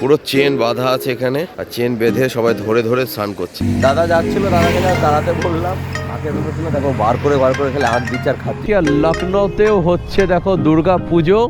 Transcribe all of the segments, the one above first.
পুরো চেন বাঁধা আছে এখানে, আর চেন বেঁধে সবাই ধরে ধরে স্নান করছে। দাদা যাচ্ছিল, দাদাকে দাঁড়াতে বললাম, আগে ভেবেছিল দেখো বার করে খেলে আর বিচার খাচ্ছি। আর লখনৌতেও হচ্ছে দেখো দুর্গা পুজো,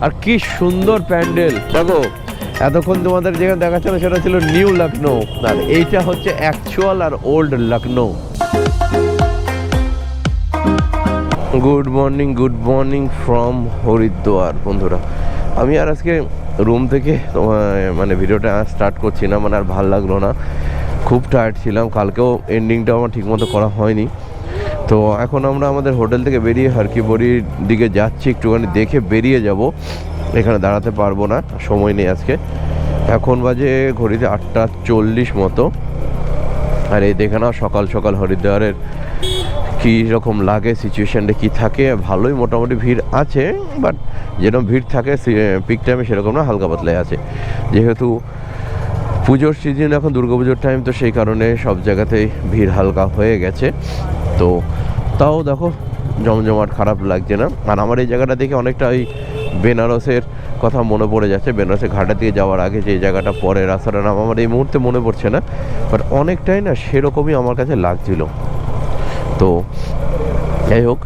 আর কি সুন্দর প্যান্ডেল দেখো। এতক্ষণ তোমাদের যেখানে দেখাচ্ছিল সেটা ছিল নিউ লখনৌ, আর এইটা হচ্ছে অ্যাকচুয়াল আর old Lucknow. Good morning from Haridwar বন্ধুরা। আমি আর আজকে রুম থেকে মানে ভিডিওটা স্টার্ট করছি না, মানে আর ভাল লাগলো না, খুব টায়ার্ড ছিলাম। কালকেও এন্ডিংটাও আমার ঠিকমতো করা হয়নি। তো এখন আমরা আমাদের হোটেল থেকে বেরিয়ে হারকিপরির দিকে যাচ্ছি, একটুখানি দেখে বেরিয়ে যাব। এখানে দাঁড়াতে পারবো না, সময় নেই আজকে। এখন বাজে ঘড়িতে 8:40 মতো। আর এই দেখে নাও সকাল সকাল হরিদ্বারের কী রকম লাগে, সিচুয়েশানটা কী থাকে। ভালোই মোটামুটি ভিড় আছে, বাট যেরকম ভিড় থাকে পিক টাইমে সেরকম না, হালকা পাতলাই আছে। যেহেতু পুজোর সিজন এখন দুর্গাপুজোর টাইম, তো সেই কারণে সব জায়গাতেই ভিড় হালকা হয়ে গেছে। তো তাও দেখো জমজমাট, খারাপ লাগছে না। আর আমার এই জায়গাটা দেখে অনেকটা ওই বেনারসের কথা মনে পড়ে যাচ্ছে। বেনারসের ঘাটের দিকে যাওয়ার আগে যে জায়গাটা পরে রাস্তাটার নাম আমার এই মুহূর্তে মনে পড়ছে না, বাট অনেকটাই না সেরকমই আমার কাছে লাগছিল। তো যাই হোক,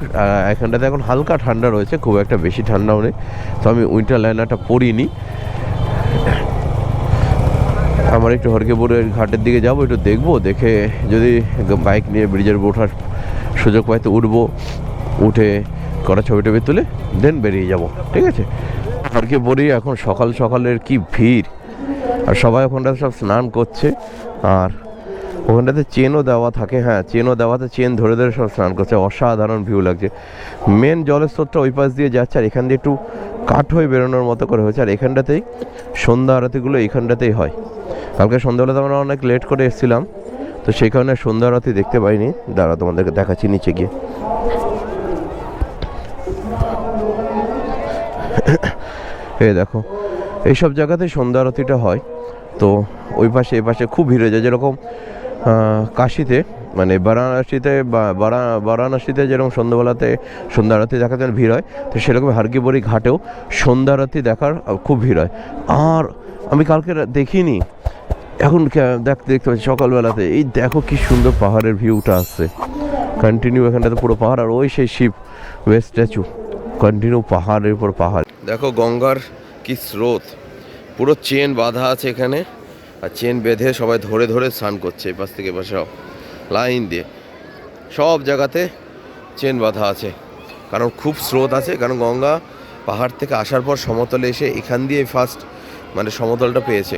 এখানটাতে এখন হালকা ঠান্ডা রয়েছে, খুব একটা বেশি ঠান্ডাও নেই। তো আমি উইন্টার লাইনারটা পরিনি। আমার একটু হরকিপুরের ঘাটের দিকে যাবো, একটু দেখবো, দেখে যদি বাইক নিয়ে ব্রিজের উপর ওঠার সুযোগ পাই তো উঠবো, উঠে কটা ছবি টবি তুলে দেন বেরিয়ে যাব, ঠিক আছে। হরকিপুরে এখন সকাল সকালের কি ভিড়, আর সবাই ওখানটাতে সব স্নান করছে। আর ওখানটাতে চেনও দেওয়া থাকে, হ্যাঁ চেনও দেওয়াতে চেন ধরে ধরে সব স্নান করছে। অসাধারণ ভিউ লাগছে। মেন জলের স্রোতটা ওই পাশ দিয়ে যাচ্ছে, আর এখান দিয়ে একটু কাঠ হয়ে বেরোনোর মতো করে হয়েছে। আর এখানটাতেই সন্ধ্যা আরতিগুলো এইখানটাতেই হয়। কালকে সন্ধ্যাবেলাতে আমরা অনেক লেট করে এসেছিলাম, তো সেই কারণে সন্ধ্যা আরতি দেখতে পাইনি। দাঁড়া তোমাদেরকে দেখাচ্ছি নিচে গিয়ে। এই দেখো, এইসব জায়গাতেই সন্ধ্যা আরতিটা হয়। তো ওই পাশে এই পাশে খুব ভিড় হয়ে যায়। যেরকম কাশিতে মানে বারাণসীতে যেরকম সন্ধ্যাবেলাতে সন্ধ্যা আরতি দেখার জন্য ভিড় হয়, তো সেরকম হারকিপরি ঘাটেও সন্ধ্যা আরতি দেখার খুব ভিড় হয়। আর আমি কালকে দেখিনি, এখন দেখতে পাচ্ছি সকালবেলাতে। এই দেখো কি সুন্দর পাহাড়ের ভিউটা আসছে কন্টিনিউ। এখানটাতে পুরো পাহাড়, আর ওই সেই শিব ওয়েস্ট স্ট্যাচু, কন্টিনিউ পাহাড়ের উপর পাহাড়। দেখো গঙ্গার কি স্রোত, পুরো চেন বাঁধা আছে এখানে, আর চেন বেঁধে সবাই ধরে ধরে স্নান করছে। এই পাশ থেকে পাশে লাইন দিয়ে সব জায়গাতে চেন বাঁধা আছে, কারণ খুব স্রোত আছে। কারণ গঙ্গা পাহাড় থেকে আসার পর সমতলে এসে এখান দিয়ে ফার্স্ট মানে সমতলটা পেয়েছে,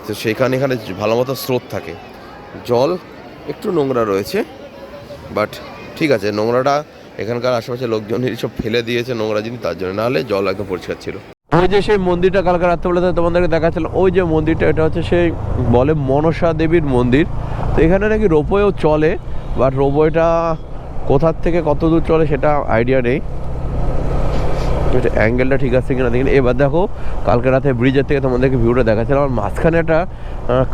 তো সেইখানে এখানে ভালো মতো স্রোত থাকে। জল একটু নোংরা রয়েছে, বাট ঠিক আছে, নোংরাটা এখানকার আশেপাশে লোকজনই সব ফেলে দিয়েছে নোংরা জিনিস, তার জন্য। নাহলে জল একদম পরিষ্কার ছিল। ওই যে সেই মন্দিরটা কালকে রাত্রেবেলাতে তোমাদেরকে দেখাচ্ছিল, ওই যে মন্দিরটা, এটা হচ্ছে সেই বলে মনসা দেবীর মন্দির। তো এখানে নাকি রোপওয়েও চলে, বাট রোপওয়েটা কোথার থেকে কত দূর চলে সেটা আইডিয়া নেই। এটা অ্যাঙ্গেলটা ঠিক আছে কিনা দেখি। এবার দেখো কালকে রাতে ব্রিজের থেকে তোমাদেরকে ভিউটা দেখাচ্ছিলাম, আমার মাঝখানে একটা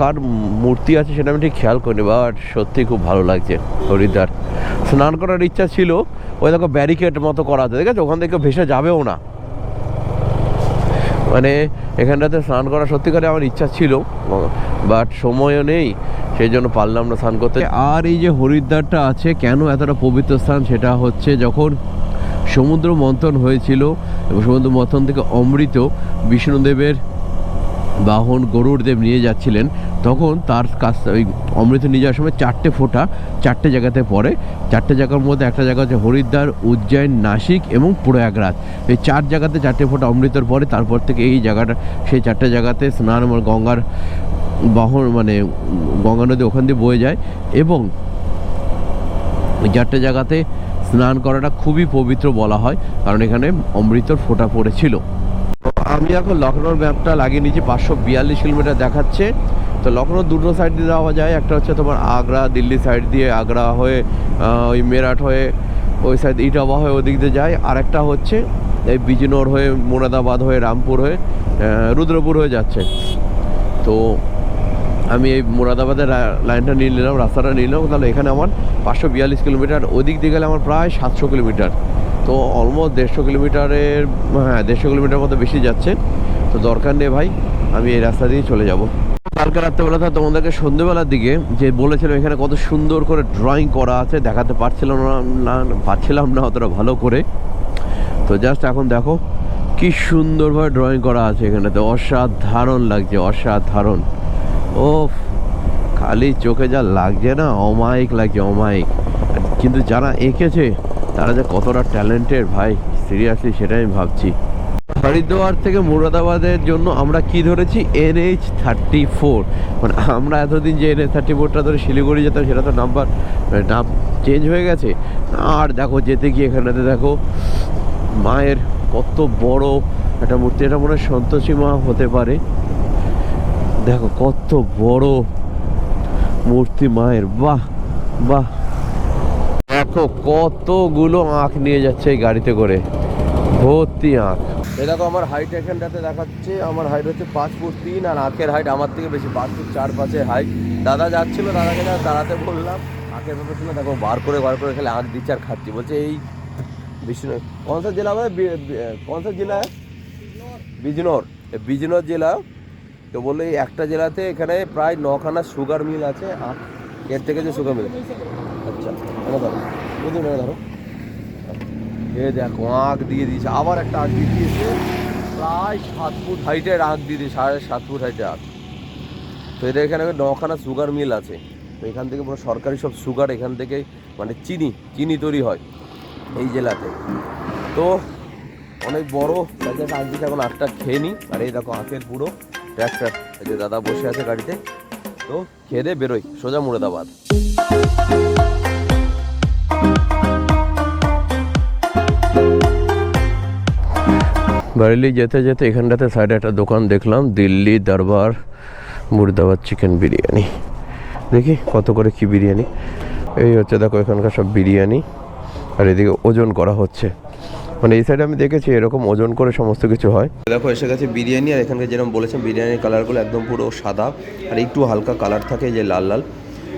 কার মূর্তি আছে সেটা আমি ঠিক খেয়াল করিনি, বাট সত্যি খুব ভালো লাগছে। হরিদ্বার স্নান করার ইচ্ছা ছিল, ওই দেখো ব্যারিকেড মতো করা আছে, ঠিক আছে, ওখান থেকে ভেসে যাবেও না। মানে এখানটাতে স্নান করা সত্যিকারে আমার ইচ্ছা ছিল, বাট সময়ও নেই, সেই জন্য পারলাম না স্নান করতে। আর এই যে হরিদ্বারটা আছে কেন এতটা পবিত্র স্থান, সেটা হচ্ছে যখন সমুদ্র মন্থন হয়েছিল এবং সমুদ্র মন্থন থেকে অমৃত বিষ্ণুদেবের বাহন গরুড়দেব নিয়ে যাচ্ছিলেন, তখন তার কাছ ওই অমৃত নিয়ে যাওয়ার সময় 4টে ফোঁটা 4টে জায়গাতে পড়ে। 4টে জায়গার মধ্যে একটা জায়গা হচ্ছে হরিদ্বার, উজ্জয়ন, নাসিক এবং প্রয়াগরাজ। এই 4 জায়গাতে 4টে ফোঁটা অমৃতর পরে, তারপর থেকে এই জায়গাটা, সেই 4টে জায়গাতে স্নান গঙ্গার বাহন মানে গঙ্গা নদী ওখান দিয়ে বয়ে যায়, এবং 4টে জায়গাতে স্নান করাটা খুবই পবিত্র বলা হয়, কারণ এখানে অমৃতর ফোঁটা পড়েছিল। আমি এখন লখনৌর ম্যাপটা লাগিয়ে নিয়েছি, 542 কিলোমিটার দেখাচ্ছে। তো লখনৌ দুটো সাইড দিয়ে যাওয়া যায়, একটা হচ্ছে তোমার আগ্রা দিল্লি সাইড দিয়ে, আগ্রা হয়ে ওই মেরাট হয়ে ওই সাইড ইটাওয়া হয়ে ওদিক দিয়ে যায়, আর একটা হচ্ছে এই বিজনোর হয়ে মুরাদাবাদ হয়ে রামপুর হয়ে রুদ্রপুর হয়ে যাচ্ছে। তো আমি এই মুরাদাবাদের লাইনটা নিয়ে নিলাম, রাস্তাটা নিয়ে নিলাম। তাহলে এখানে আমার 542 কিলোমিটার, ওদিক দিয়ে গেলে আমার প্রায় 700 কিলোমিটার। তো অলমোস্ট 150 কিলোমিটারের, হ্যাঁ 150 কিলোমিটার মতো বেশি যাচ্ছে। তো দরকার নেই ভাই, আমি এই রাস্তা দিয়ে চলে যাব। কালকে রাত্রেবেলা তো তোমাদেরকে সন্ধ্যেবেলার দিকে যে বলেছিলাম এখানে কত সুন্দর করে ড্রয়িং করা আছে, দেখাতে পারছিলাম না অতটা ভালো করে। তো জাস্ট এখন দেখো কি সুন্দরভাবে ড্রয়িং করা আছে এখানেতে, অসাধারণ লাগছে, অসাধারণ। ও খালি চোখে যা লাগছে না, অমায়িক লাগছে, অমায়িক। কিন্তু যারা এঁকেছে তারা যে কতটা ট্যালেন্টেড ভাই, সিরিয়াসলি সেটাই আমি ভাবছি। হরিদ্বার থেকে মুরাদাবাদের জন্য আমরা কি ধরেছি, NH34। মানে আমরা এতদিন যে NH34টা ধরে শিলিগুড়ি যেতাম, সেটা তো নাম চেঞ্জ হয়ে গেছে। আর দেখো যেতে গিয়ে এখানেতে দেখো মায়ের কত বড় একটা মূর্তি, এটা মনে হয় সন্তোষী মা হতে পারে। দেখো কত বড় মূর্তি মায়ের, বাহ বাহ। দেখো কতগুলো আঁখ নিয়ে যাচ্ছে এই গাড়িতে করে, ভর্তি আঁখ। এই দেখো আমার হাইট এখানটাতে দেখাচ্ছে, আমার হাইট হচ্ছে 5 ফুট 3, আর আঁখের হাইট আমার থেকে বেশি, 5 ফুট 4-5 হাইট। দাদা যাচ্ছিল, দাদাকে যা দাঁড়াতে বললাম, আঁখের ব্যাপার ছিল, দেখো বার করে খেলে আঁখ দিচ্ছে আর খাচ্ছি। বলছে এই বিষ্ণু कौन सा जिला है, कौन सा जिला है, বিজনোর জেলা। তো বললো এই একটা জেলাতে এখানে প্রায় 9খানা সুগার মিল আছে, এর থেকে যে সুগার মিল। আচ্ছা ধরো ধরো, এ দেখো আঁক দিয়ে দিয়েছে, আবার একটা আঁক দিয়ে দিয়েছে, প্রায় 7 ফুট হাইটের আঁক দিয়ে দিয়েছে, 7.5 ফুট হাইটের আঁক। তো এদের এখানে 9খানা সুগার মিল আছে। তো এখান থেকে পুরো সরকারি সব সুগার এখান থেকে, মানে চিনি তৈরি হয় এই জেলাতে। তো অনেক বড় আঁক দিচ্ছে, এখন আঁকটা খেয়ে নিই। আর এই দেখো আঁকের পুরো ট্র্যাক্টর, এই যে দাদা বসে আছে গাড়িতে। তো খেয়ে দিয়ে বেরোই সোজা মুরাদাবাদ। বারেলি যেতে যেতে এখানটাতে সাইডে একটা দোকান দেখলাম, দিল্লি দরবার মুর্দাবাদ চিকেন বিরিয়ানি। দেখি কত করে কি বিরিয়ানি। এই হচ্ছে দেখো এখানকার সব বিরিয়ানি, আর এদিকে ওজন করা হচ্ছে। মানে এই সাইডে আমি দেখেছি এরকম ওজন করে সমস্ত কিছু হয়। দেখো এসে গেছে বিরিয়ানি, আর এখানকার যেরকম বলেছেন বিরিয়ানির কালারগুলো একদম পুরো সাদা, আর একটু হালকা কালার থাকে যে লাল লাল।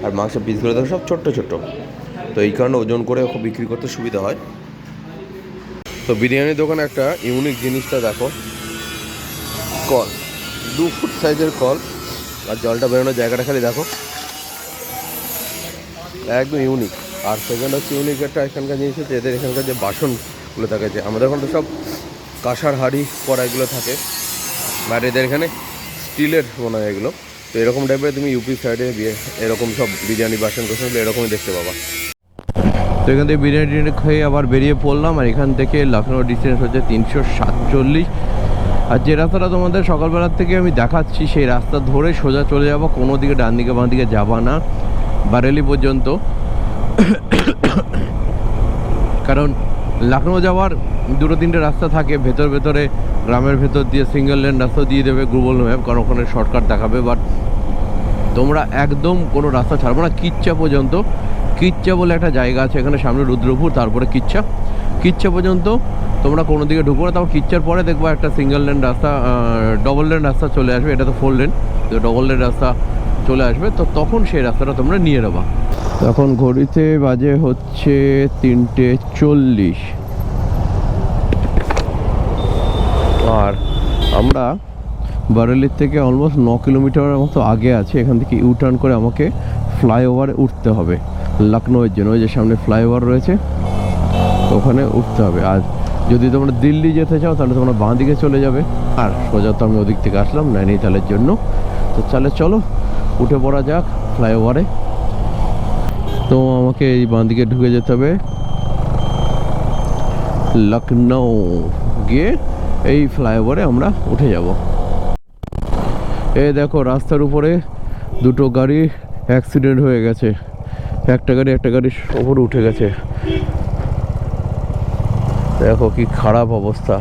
আর মাংসের পিসগুলো দেখো সব ছোট্ট ছোট্ট, তো এই কারণে ওজন করে বিক্রি করতে সুবিধা হয়। তো বিরিয়ানির দোকানে একটা ইউনিক জিনিসটা দেখো, কল, 2 ফুট সাইজের কল, আর জলটা বেরোনোর জায়গাটা খালি দেখো, একদম ইউনিক। আর সেকেন্ড হচ্ছে ইউনিক একটা এখানকার জিনিস হচ্ছে এদের এখানকার যে বাসনগুলো থাকে, যে আমাদের ওখানে তো সব কাঁসার হাঁড়ি কড়াইগুলো থাকে, বাট এদের এখানে স্টিলের মনে হয় এগুলো। তো এরকম টাইপের তুমি ইউপি সাইডে এরকম সব বিরিয়ানি বাসন কোসনগুলো এরকমই দেখতে পাবা। তো এখান থেকে বিরিয়ানি খেয়ে আবার বেরিয়ে পড়লাম, আর এখান থেকে লখনৌ ডিস্টেন্স হচ্ছে 347। আর যে রাস্তাটা তোমাদের সকালবেলার থেকে আমি দেখাচ্ছি, সেই রাস্তা ধরে সোজা চলে যাবো, কোনো দিকে ডান দিকে বাঁ দিকে যাবা না, বারেলি পর্যন্ত। কারণ লখনৌ যাওয়ার 2-3টে রাস্তা থাকে ভেতরে, গ্রামের ভেতর দিয়ে সিঙ্গেল লেন রাস্তা দিয়ে দেবে গুগল ম্যাপ, কারণ ওখানে শর্টকাট দেখাবে। বাট তোমরা একদম কোনো রাস্তা ছাড়বো না কিচ্ছা পর্যন্ত। কিচ্ছা বলে একটা জায়গা আছে এখানে সামনে, রুদ্রপুর, তারপরে কিচ্ছা পর্যন্ত তোমরা কোনো দিকে ঢুকবো না। তারপর কিচ্ছার পরে দেখবো একটা সিঙ্গেল লেন রাস্তা, ডবল লেন রাস্তা চলে আসবে। এটা তো 4 লেন, তো ডবল লেন রাস্তা চলে আসবে, তো তখন সেই রাস্তাটা তোমরা নিয়ে নেবা। তখন ঘড়িতে বাজে হচ্ছে 3:40, আর আমরা বারেলির থেকে অলমোস্ট 9 কিলোমিটারের মতো আগে আছে। এখান থেকে ইউটার্ন করে আমাকে ফ্লাইওভারে উঠতে হবে লখনৌয়ের জন্য। ওই যে সামনে ফ্লাইওভার রয়েছে, ওখানে উঠতে হবে। আর যদি তোমরা দিল্লি যেতে চাও তাহলে তোমরা বাঁ দিকে চলে যাবে। আর সোজা তো আমি ওদিক থেকে আসলাম নৈনিতালের জন্য। তো চলো উঠে পড়া যাক ফ্লাইওভারে। তো আমাকে এই বাঁ দিকে ঢুকে যেতে হবে লখনৌ, গিয়ে এই ফ্লাইওভারে আমরা উঠে যাব। এই দেখো রাস্তার উপরে 2টো গাড়ি অ্যাক্সিডেন্ট হয়ে গেছে, একটা গাড়ির উপরে উঠে গেছে। দেখো কি খারাপ অবস্থা,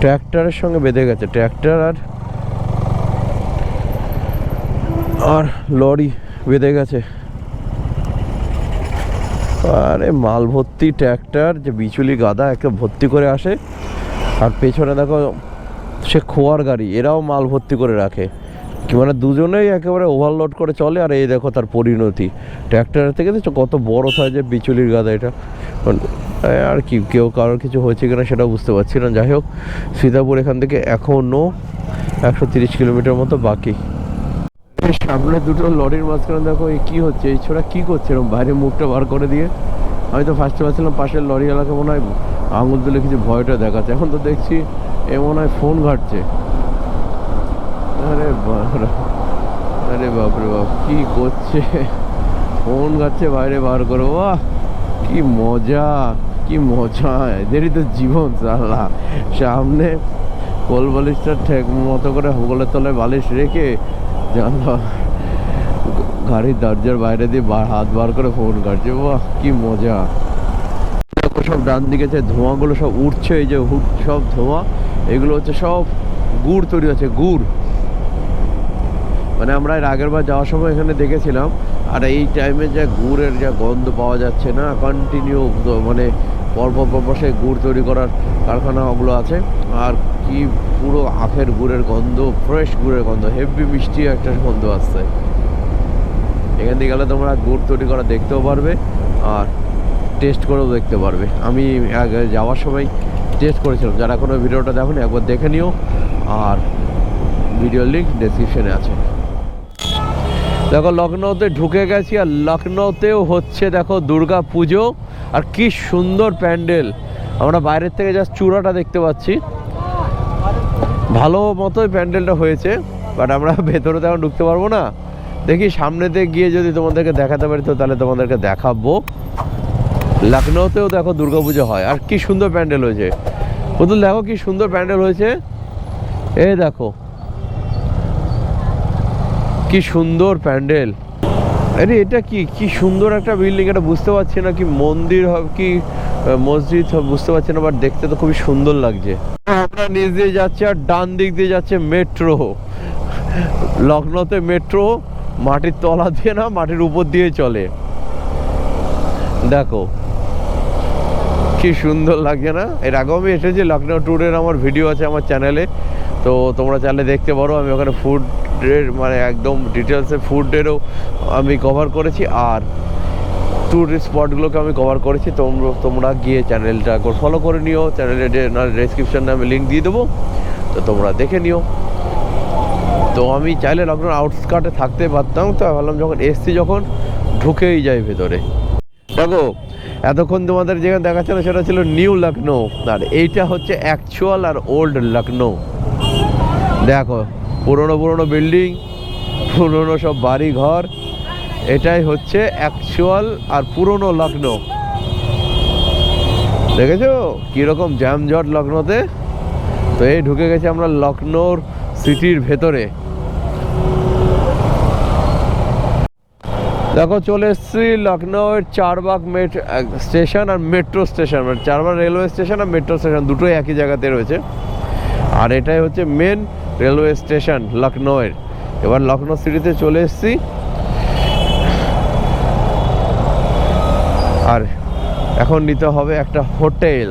ট্র্যাক্টরের সঙ্গে বেঁধে গেছে, ট্র্যাক্টর আর লরি বেঁধে গেছে। আরে মাল ভর্তি ট্র্যাক্টর, যে বিচুলি গাদা একটা ভর্তি করে আসে, আর পেছনে দেখো সে খোয়ার গাড়ি, এরাও মাল ভর্তি করে রাখে। কি মানে দুজনেই একেবারে ওভারলোড করে চলে। আর এই দেখো তার পরিণতি, ট্র্যাক্টরের থেকে দেখছো কত বড় সাইজের বিচুলির গাদা। এটা আর কি কেউ কারোর কিছু হয়েছে কিনা সেটাও বুঝতে পারছি না। যাই হোক, সীতাপুর এখান থেকে এখনও 130 কিলোমিটার মতো বাকি। সামনে দুটো লরির মাঝখানে দেখো এই কী হচ্ছে, এই ছোড়া কী করছে এরকম বাইরে মুখটা বার করে দিয়ে। আমি তো ফার্স্টে ভাবছিলাম পাশের লরিওয়ালাকে মনে হয় আঙুল তুলে কিছু ভয়টা দেখাচ্ছে, এখন তো দেখছি এ মনে হয় ফোন ঘাটছে। আরে আরে বাপরে বাপ, কী করছে, ফোন ঘাটছে বাইরে বার করে। বাহ কি মজা, কি মজা, এদেরই তো জীবন সালা। সামনে কোল বালিশটা ঠেক মতো করে হোগলের তলায় বালিশ রেখে জানলা গাড়ির দরজার বাইরে দিয়ে হাত বার করে ফোন কাটছে। বাহ কি মজা। দেখো সব ডান দিকে যে ধোঁয়াগুলো সব উঠছে, এই যে সব ধোঁয়া, এগুলো হচ্ছে সব গুড় তৈরি হচ্ছে, গুড়। মানে আমরা এর আগের বার যাওয়ার সময় এখানে দেখেছিলাম, আর এই টাইমে যা গুড়ের যা গন্ধ পাওয়া যাচ্ছে না, কন্টিনিউ মানে পরপর সেই গুড় তৈরি করার কারখানা ওগুলো আছে। আর কি পুরো আখের গুড়ের গন্ধ, ফ্রেশ গুড়ের গন্ধ, হেভি মিষ্টি একটা গন্ধ আসছে। এখান থেকে গেলে তোমরা গুড় তৈরি করা দেখতেও পারবে আর টেস্ট করেও দেখতে পারবে। আমি আগে যাওয়ার সময় টেস্ট করেছিলাম, যারা কোনো ভিডিওটা দেখোনি একবার দেখে নিও, আর ভিডিও লিঙ্ক ডেসক্রিপশনে আছে। দেখো লখনৌতে ঢুকে গেছি, আর লখনৌতেও হচ্ছে দেখো দুর্গা পুজো, আর কি সুন্দর প্যান্ডেল। আমরা বাইরের থেকে জাস্ট চূড়াটা দেখতে পাচ্ছি, ভালো মতোই প্যান্ডেলটা হয়েছে, বাট আমরা ভেতরে তো এখন ঢুকতে পারবো না। দেখি সামনেতে গিয়ে যদি তোমাদেরকে দেখাতে পারি তো তাহলে তোমাদেরকে দেখাবো। লখনৌতেও দেখো দুর্গা পুজো হয়, আর কি সুন্দর প্যান্ডেল হয়েছে। পুতুল দেখো কি সুন্দর প্যান্ডেল হয়েছে, এই দেখো কি সুন্দর প্যান্ডেল। আরে এটা কি সুন্দর একটা বিল্ডিং, এটা বুঝতে পারছি না কি মন্দির হবে কি মসজিদ হবে বুঝতে পারছি না, বাট দেখতে তো খুবই সুন্দর লাগছে। আমরা নিচ দিয়ে যাচ্ছি আর ডান দিক দিয়ে যাচ্ছে মেট্রো। লখনৌতে মেট্রো মাটির তলা দিয়ে না, মাটির উপর দিয়ে চলে। দেখো কি সুন্দর লাগছে না। এর আগেও আমি এসেছি, লখনৌ ট্যুরের আমার ভিডিও আছে আমার চ্যানেলে, তো তোমরা চাইলে দেখতে পারো। আমি ওখানে ফুডের মানে একদম ডিটেলসে ফুডেরও আমি কভার করেছি, আর ট্যুরিস্ট স্পটগুলোকে আমি কভার করেছি। তোমরা গিয়ে চ্যানেলটা ফলো করে নিও, চ্যানেলের ডেসক্রিপশনে আমি লিঙ্ক দিয়ে দেবো, তো তোমরা দেখে নিও। তো আমি চাইলে লখনৌ আউটস্কার্টে থাকতে পারতাম, তো ভাবলাম যখন এসছি যখন ঢুকেই যাই ভেতরে। দেখো এতক্ষণ তোমাদের যেখানে দেখাচ্ছিল সেটা ছিল নিউ লখনৌ, আর এইটা হচ্ছে অ্যাকচুয়াল আর ওল্ড লখনৌ। দেখো পুরনো বিল্ডিং, পুরনো সব বাড়ি ঘর, এটাই হচ্ছে অ্যাকচুয়াল আর পুরনো লখনৌ। দেখেছো কীরকম জ্যামজট লখনৌতে। তো এই ঢুকে গেছি আমরা লখনৌর সিটির ভেতরে। দেখো চলে এসেছি লখনৌয়ের চারবাগ স্টেশন আর মেট্রো স্টেশন, মানে চারবাগ রেলওয়ে স্টেশন আর মেট্রো স্টেশন দুটোই একই জায়গাতে রয়েছে, আর এটাই হচ্ছে মেন রেলওয়ে স্টেশন লখনৌয়ের। এবার লখনৌ সিটিতে চলে এসেছি, আর এখন নিতে হবে একটা হোটেল।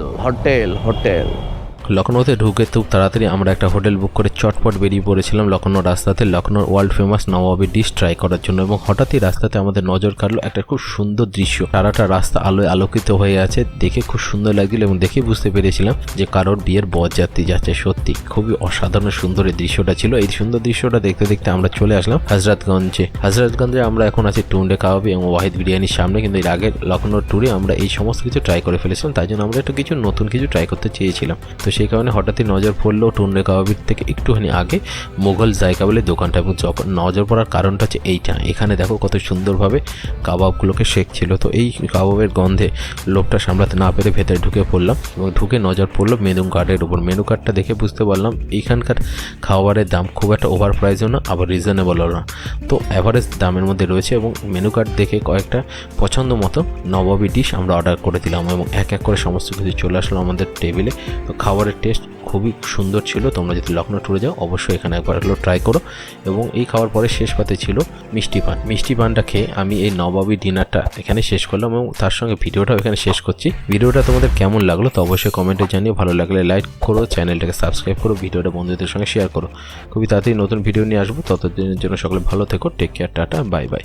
লখনৌতে ঢুকে খুব তাড়াতাড়ি আমরা একটা হোটেল বুক করে চটপট বেরিয়ে পড়েছিলাম লখনৌ রাস্তাতে লখনৌর ওয়ার্ল্ড ফেমাস নবাবী ডিশ ট্রাই করার জন্য। এবং হঠাৎই রাস্তাতে আমাদের নজর কাটলো একটা খুব সুন্দর দৃশ্য। সারাটা রাস্তা আলোয় আলোকিত হয়ে আছে, দেখে খুব সুন্দর লাগছিল এবং দেখে বুঝতে পেরেছিলাম যে কারোর বিয়ের বরযাত্রী যাচ্ছে। সত্যি খুবই অসাধারণ সুন্দর এই দৃশ্যটা ছিল। এই সুন্দর দৃশ্যটা দেখতে দেখতে আমরা চলে আসলাম hazratganjে আমরা এখন আছি টুন্ডে কাবাবি এবং ওয়াহিদ বিরিয়ানির সামনে। কিন্তু এর আগে লখনৌর ট্যুরে আমরা এই সমস্ত কিছু ট্রাই করে ফেলেছিলাম, তাই জন্য আমরা একটু কিছু নতুন কিছু ট্রাই করতে চেয়েছিলাম। তো সেই কারণে হঠাৎই নজর পড়লো টুন্ডে কাবাবির থেকে একটুখানি আগে মোগল জায়গা বলে দোকানটা। এবং নজর পড়ার কারণটা হচ্ছে এইটা, এখানে দেখো কত সুন্দরভাবে কাবাবগুলোকে শেখছিল। তো এই কাবাবের গন্ধে লোভটা সামলাতে না পেরে ভেতরে ঢুকে পড়লাম, এবং ঢুকে নজর পড়লো মেনু কার্ডের উপর। মেনু কার্ডটা দেখে বুঝতে পারলাম এইখানকার খাবারের দাম খুব একটা ওভার প্রাইসও না, আবার রিজনেবলও না, তো অ্যাভারেজ দামের মধ্যে রয়েছে। এবং মেনু কার্ড দেখে কয়েকটা পছন্দ মতো নবাবী ডিশ আমরা অর্ডার করে দিলাম, এবং এক এক করে সমস্ত কিছু চলে আসলো আমাদের টেবিলে। তো খাবারের টেস্ট খুবই সুন্দর ছিল। তোমরা যদি লখনৌ ট্যুরে যাও অবশ্যই এখানে একবার হলো ট্রাই করো। এবং এই খাওয়ার পরে শেষ পাতে ছিল মিষ্টি পানটা খেয়ে আমি এই নবাবী ডিনারটা এখানে শেষ করলাম, এবং তার সঙ্গে ভিডিওটাও এখানে শেষ করছি। ভিডিওটা তোমাদের কেমন লাগলো তো অবশ্যই কমেন্টে জানিও। ভালো লাগলে লাইক করো, চ্যানেলটাকে সাবস্ক্রাইব করো, ভিডিওটা বন্ধুদের সঙ্গে শেয়ার করো। খুবই তাড়াতাড়ি নতুন ভিডিও নিয়ে আসবো, ততদিনের জন্য সকলে ভালো থেকো, take care, tata, bye by.